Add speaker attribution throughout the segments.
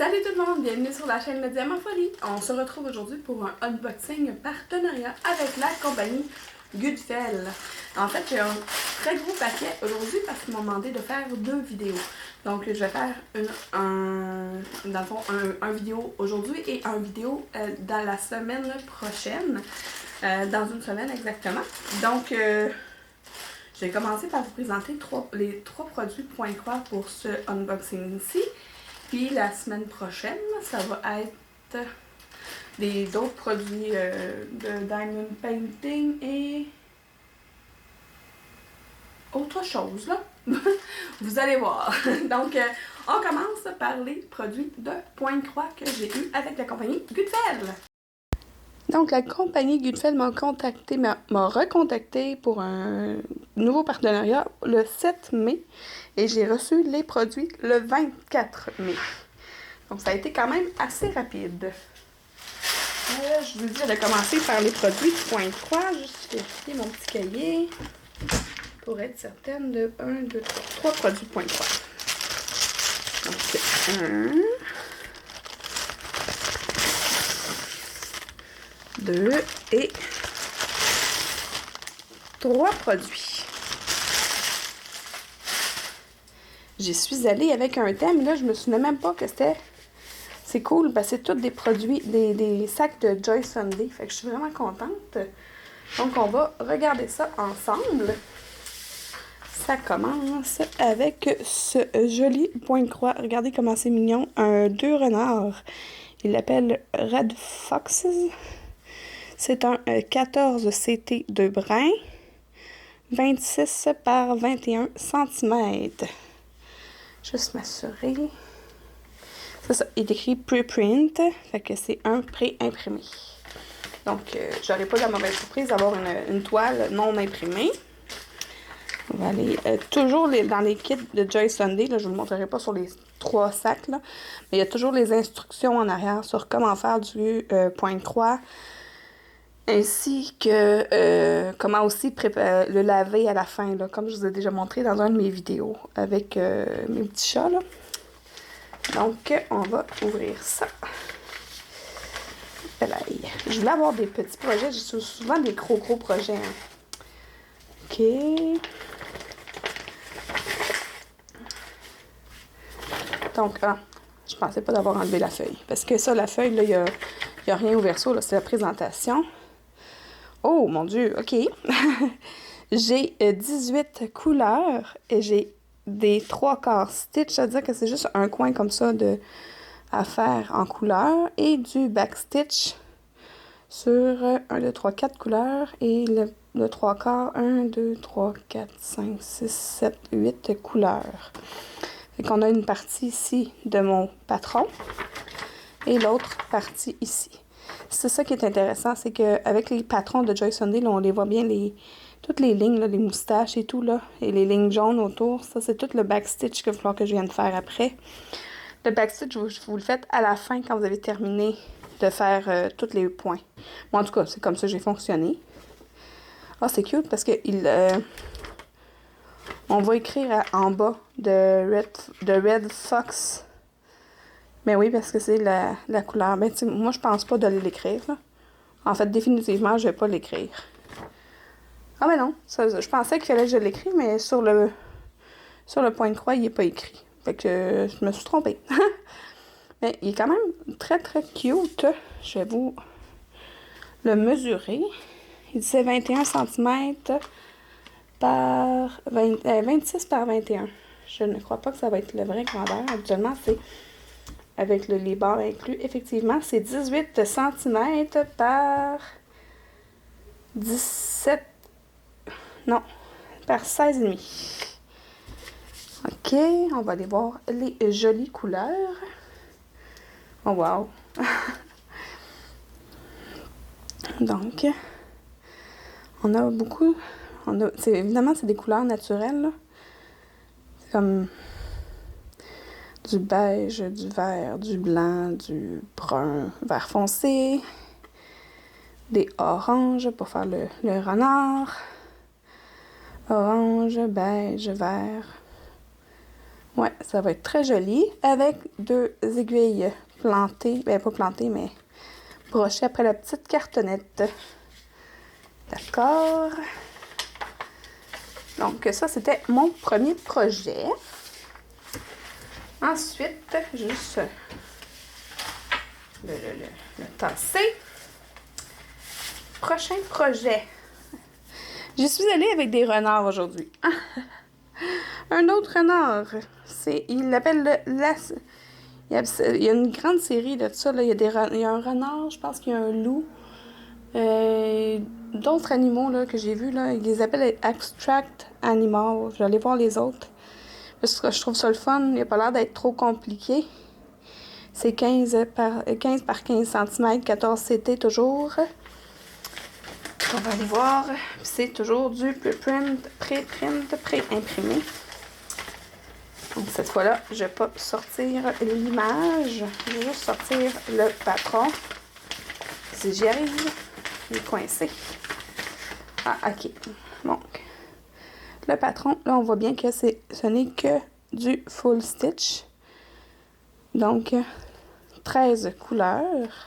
Speaker 1: Salut tout le monde, bienvenue sur la chaîne Diamant Folie. On se retrouve aujourd'hui pour un unboxing partenariat avec la compagnie Goodfel. En fait, j'ai un très gros paquet aujourd'hui parce qu'ils m'ont demandé de faire 2 vidéos. Donc, je vais faire dans le fond, un vidéo aujourd'hui et un vidéo dans la semaine prochaine. Dans une semaine exactement. Donc, je vais commencer par vous présenter les 3 produits Point Croix pour ce unboxing-ci. Puis la semaine prochaine, ça va être d'autres produits de Diamond Painting et autre chose là. Vous allez voir. Donc, on commence par les produits de Point Croix que j'ai eu avec la compagnie Goodfel. Donc, la compagnie Goodfel m'a recontacté pour un nouveau partenariat le 7 mai et j'ai reçu les produits le 24 mai. Donc, ça a été quand même assez rapide. Je vous dis de commencer par les produits de Point Croix. Juste vérifier mon petit cahier pour être certaine de 1, 2, 3 produits de Point Croix. Donc, c'est 1, 2 et 3 produits. J'y suis allée avec un thème, là, je me souvenais même pas que c'était... C'est cool, parce que c'est tous des produits, des sacs de Joy Sunday. Fait que je suis vraiment contente. Donc, on va regarder ça ensemble. Ça commence avec ce joli Point de croix. Regardez comment c'est mignon. 2 renards. Il l'appelle Red Foxes. C'est un 14 CT de brin. 26 par 21 cm. Juste m'assurer. C'est ça, il est écrit preprint, fait que c'est un pré-imprimé. Donc, j'aurais pas la mauvaise surprise d'avoir une toile non imprimée. On va aller toujours dans les kits de Joy Sunday, là, je vous le montrerai pas sur les 3 sacs, là, mais il y a toujours les instructions en arrière sur comment faire du point de croix, ainsi que comment aussi le laver à la fin, là, comme je vous ai déjà montré dans une de mes vidéos avec mes petits chats, là. Donc, on va ouvrir ça. Je voulais avoir des petits projets. J'ai souvent des gros projets. Hein. OK. Donc, je pensais pas d'avoir enlevé la feuille. Parce que ça, la feuille, là, il y a rien au verso. C'est la présentation. Oh, mon Dieu. OK. J'ai 18 couleurs et j'ai des 3/4 stitch, c'est-à-dire que c'est juste un coin comme ça à faire en couleur et du backstitch sur 1, 2, 3, 4 couleurs et le 3/4, 1, 2, 3, 4, 5, 6, 7, 8 couleurs. Fait qu'on a une partie ici de mon patron et l'autre partie ici. C'est ça qui est intéressant, c'est qu'avec les patrons de Joy Sunday, là, on les voit bien, toutes les lignes, là, les moustaches et tout, là, et les lignes jaunes autour. Ça, c'est tout le backstitch qu'il va falloir que je vienne faire après. Le backstitch, vous le faites à la fin quand vous avez terminé de faire tous les points. Bon, en tout cas, c'est comme ça que j'ai fonctionné. Ah, c'est cute parce que on va écrire en bas de Red Fox. Mais oui, parce que c'est la couleur. Ben, moi, je pense pas de l'écrire. En fait, définitivement, je vais pas l'écrire. Ah ben non, je pensais qu'il fallait que je l'écrive, mais sur le point de croix, il n'est pas écrit. Fait que je me suis trompée. Mais il est quand même très cute. Je vais vous le mesurer. Il disait 21 cm par 26 par 21. Je ne crois pas que ça va être le vrai grandeur. Habituellement, c'est avec les bords inclus. Effectivement, c'est 18 cm par 17. Non, par 16,5. OK, on va aller voir les jolies couleurs. Oh, wow! Donc, on a beaucoup... évidemment, c'est des couleurs naturelles, là. C'est comme du beige, du vert, du blanc, du brun, vert foncé. Des oranges pour faire le renard. Orange, beige, vert. Ouais, ça va être très joli. Avec 2 aiguilles plantées. Ben, pas plantées, mais brochées après la petite cartonnette. D'accord. Donc, ça, c'était mon premier projet. Ensuite, juste le tasser. Prochain projet. J'y suis allée avec des renards aujourd'hui. Un autre renard. Il l'appelle il y a une grande série de ça. Là. Il y a un renard, je pense qu'il y a un loup. D'autres animaux là, que j'ai vus, là, ils les appellent Abstract Animals. Je vais aller voir les autres. Parce que je trouve ça le fun. Il n'a pas l'air d'être trop compliqué. C'est 15 par 15 cm, 14 CT toujours. On va aller voir. C'est toujours du pré-imprimé. Donc cette fois-là, je ne vais pas sortir l'image. Je vais juste sortir le patron. Si j'y arrive, il est coincé. Ah, ok. Donc, le patron, là, on voit bien que ce n'est que du full stitch. Donc, 13 couleurs.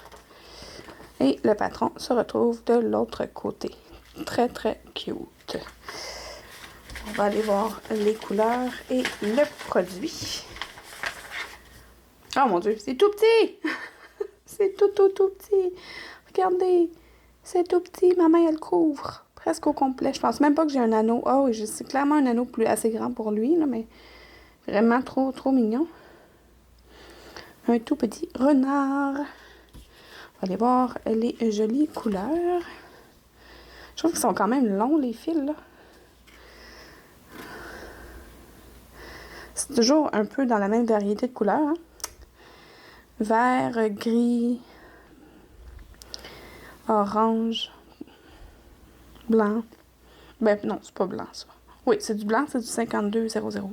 Speaker 1: Et le patron se retrouve de l'autre côté. Très, très cute. On va aller voir les couleurs et le produit. Oh mon Dieu, c'est tout petit! C'est tout petit. Regardez, c'est tout petit. Ma main, elle couvre presque au complet. Je pense même pas que j'ai un anneau. Oh, oui, c'est clairement un anneau assez grand pour lui, là, mais vraiment trop mignon. Un tout petit renard. On va aller voir les jolies couleurs. Je trouve qu'ils sont quand même longs, les fils, là. C'est toujours un peu dans la même variété de couleurs. Hein? Vert, gris, orange, blanc. Ben non, c'est pas blanc, ça. Oui, c'est du blanc, c'est du 5200.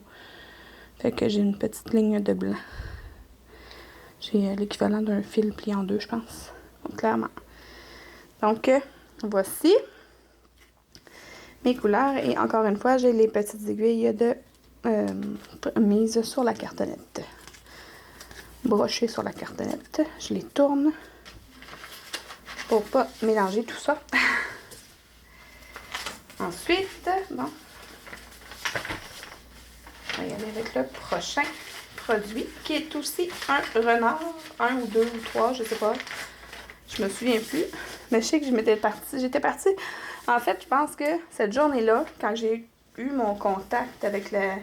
Speaker 1: Fait que j'ai une petite ligne de blanc. J'ai l'équivalent d'un fil plié en deux, je pense. Donc, clairement. Donc, voici mes couleurs. Et encore une fois, j'ai les petites aiguilles de mise sur la cartonnette. Brochées sur la cartonnette. Je les tourne pour pas mélanger tout ça. Ensuite, bon, on va y aller avec le prochain produit qui est aussi un renard, un ou deux ou trois, je sais pas. Je me souviens plus. Mais je sais que j'étais partie. En fait, je pense que cette journée-là, quand j'ai eu mon contact avec la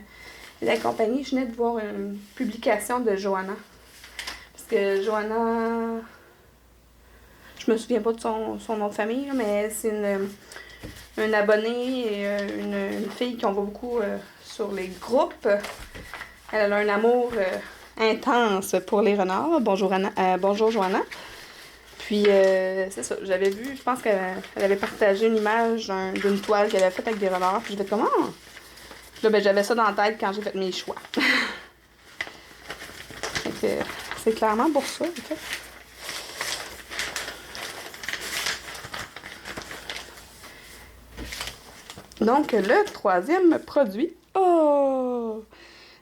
Speaker 1: compagnie, je venais de voir une publication de Johanna. Parce que Johanna, je me souviens pas de son nom de famille, mais c'est une abonnée et une fille qu'on voit beaucoup sur les groupes. Elle a un amour intense pour les renards. Bonjour, bonjour Johanna. Puis, c'est ça, j'avais vu, je pense qu'elle avait partagé une image d'une toile qu'elle avait faite avec des renards. Puis, je vais comment? Là, ben, j'avais ça dans la tête quand j'ai fait mes choix. C'est clairement pour ça, en fait. Donc, le troisième produit. Oh!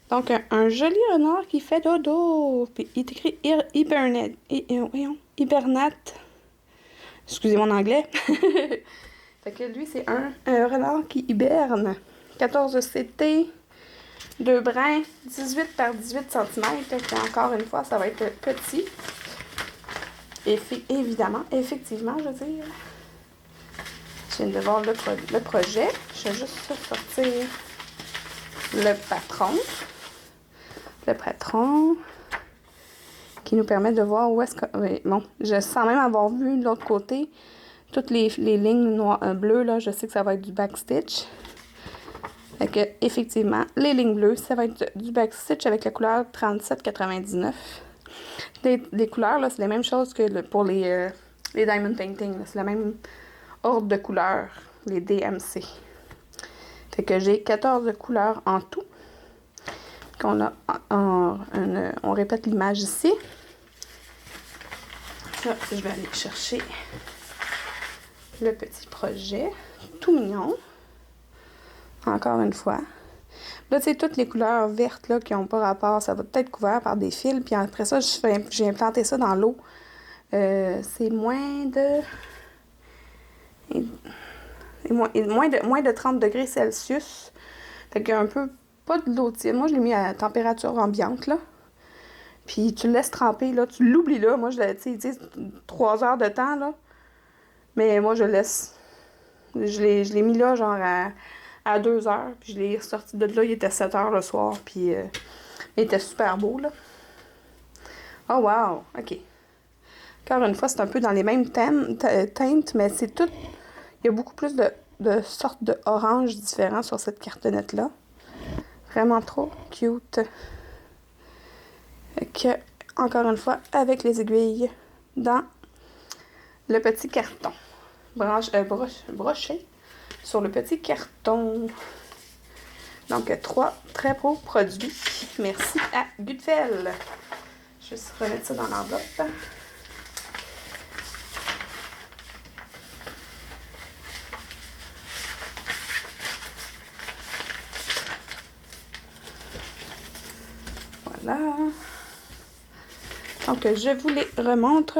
Speaker 1: Donc, un joli renard qui fait dodo. Puis, il est écrit hibernate. Excusez mon anglais. Fait que lui, c'est un renard qui hiberne. 14 CT, 2 brins, 18 par 18 cm. Et encore une fois, ça va être petit. Effectivement, je veux dire. Je viens de voir le projet. Je vais juste sortir le patron. Le patron qui nous permet de voir où est-ce que... Oui, bon, je sens même avoir vu de l'autre côté toutes les lignes bleues, là, je sais que ça va être du backstitch. Fait que, effectivement, les lignes bleues, ça va être du backstitch avec la couleur 37,99. Les couleurs, là, c'est la même chose que pour les diamond painting. C'est la même ordre de couleurs, les DMC. Fait que j'ai 14 couleurs en tout. On répète l'image ici. Là, je vais aller chercher le petit projet. Tout mignon. Encore une fois. Là, tu sais, toutes les couleurs vertes là, qui n'ont pas rapport, ça va être couvert par des fils. Puis après ça, j'ai implanté ça dans l'eau. C'est moins de 30 degrés Celsius. Fait qu'un peu, pas de l'eau tiède. Moi, je l'ai mis à température ambiante, là. Puis tu le laisses tremper, là. Tu l'oublies, là. Moi, tu sais, ils disent 3 heures de temps, là. Mais moi, je laisse. Je l'ai mis là, genre à 2 heures. Puis je l'ai sorti de là, il était 7 heures le soir. Puis il était super beau, là. Oh, wow! OK. Encore une fois, c'est un peu dans les mêmes teintes, mais c'est tout. Il y a beaucoup plus de sortes de orange différents sur cette cartonnette-là. Vraiment trop cute. Que, encore une fois, avec les aiguilles dans le petit carton. Broché sur le petit carton. Donc, 3 très beaux produits. Merci à Goodfell. Je vais juste remettre ça dans l'enveloppe. Voilà. Donc, je vous les remonte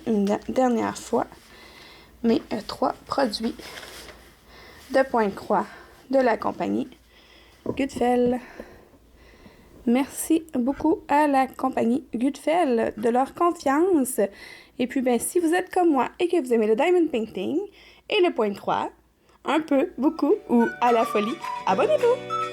Speaker 1: une dernière fois. Mes 3 produits de Pointe-Croix de la compagnie Goodfell. Merci beaucoup à la compagnie Goodfell de leur confiance. Et puis, ben, si vous êtes comme moi et que vous aimez le diamond painting et le Pointe-Croix, un peu, beaucoup ou à la folie, abonnez-vous!